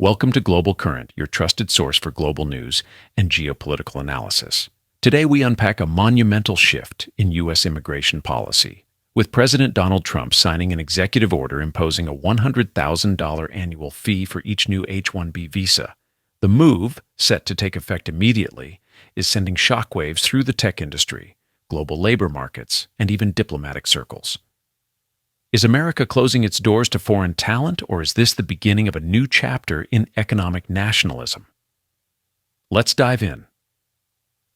Welcome to Global Current, your trusted source for global news and geopolitical analysis. Today we unpack a monumental shift in U.S. immigration policy, with President Donald Trump signing an executive order imposing a $100,000 annual fee for each new H-1B visa. The move, set to take effect immediately, is sending shockwaves through the tech industry, global labor markets, and even diplomatic circles. Is America closing its doors to foreign talent, or is this the beginning of a new chapter in economic nationalism? Let's dive in.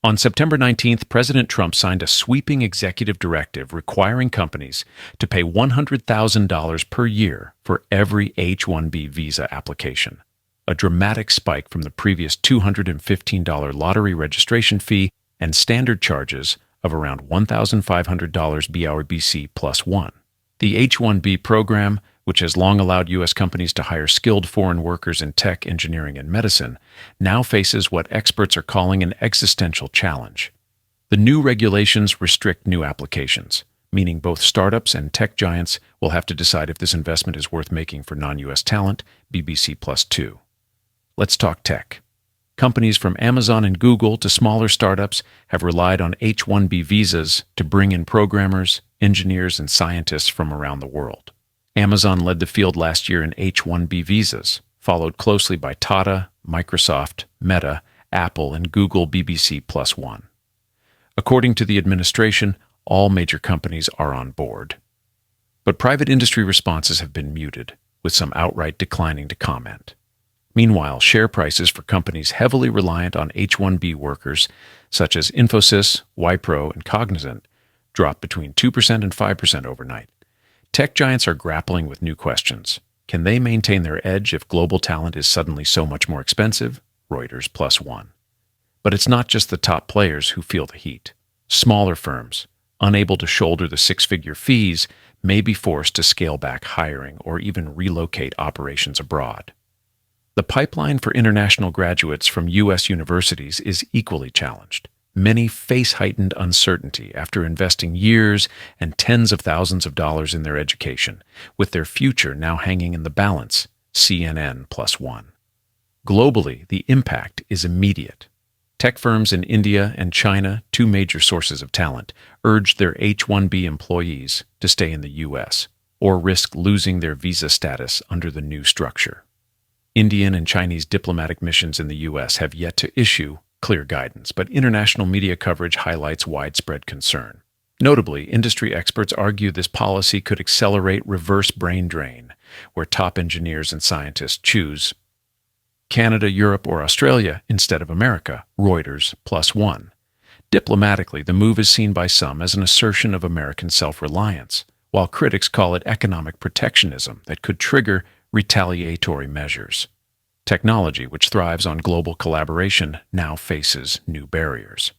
On September 19th, President Trump signed a sweeping executive directive requiring companies to pay $100,000 per year for every H-1B visa application, a dramatic spike from the previous $215 lottery registration fee and standard charges of around $1,500 BRBC plus one. The H-1B program, which has long allowed U.S. companies to hire skilled foreign workers in tech, engineering, and medicine, now faces what experts are calling an existential challenge. The new regulations restrict new applications, meaning both startups and tech giants will have to decide if this investment is worth making for non-U.S. talent, BBC plus 2. Let's talk tech. Companies from Amazon and Google to smaller startups have relied on H-1B visas to bring in programmers, engineers, and scientists from around the world. Amazon led the field last year in H-1B visas, followed closely by Tata, Microsoft, Meta, Apple, and Google BBC plus one. According to the administration, all major companies are on board. But private industry responses have been muted, with some outright declining to comment. Meanwhile, share prices for companies heavily reliant on H-1B workers, such as Infosys, Wipro, and Cognizant, dropped between 2% and 5% overnight. Tech giants are grappling with new questions. Can they maintain their edge if global talent is suddenly so much more expensive? Reuters plus one. But it's not just the top players who feel the heat. Smaller firms, unable to shoulder the six-figure fees, may be forced to scale back hiring or even relocate operations abroad. The pipeline for international graduates from U.S. universities is equally challenged. Many face heightened uncertainty after investing years and tens of thousands of dollars in their education, with their future now hanging in the balance, CNN plus one. Globally, the impact is immediate. Tech firms in India and China, two major sources of talent, urged their H-1B employees to stay in the U.S. or risk losing their visa status under the new structure. Indian and Chinese diplomatic missions in the U.S. have yet to issue clear guidance, but international media coverage highlights widespread concern. Notably, industry experts argue this policy could accelerate reverse brain drain, where top engineers and scientists choose Canada, Europe, or Australia instead of America, Reuters plus one. Diplomatically, the move is seen by some as an assertion of American self-reliance, while critics call it economic protectionism that could trigger retaliatory measures. Technology, which thrives on global collaboration, now faces new barriers.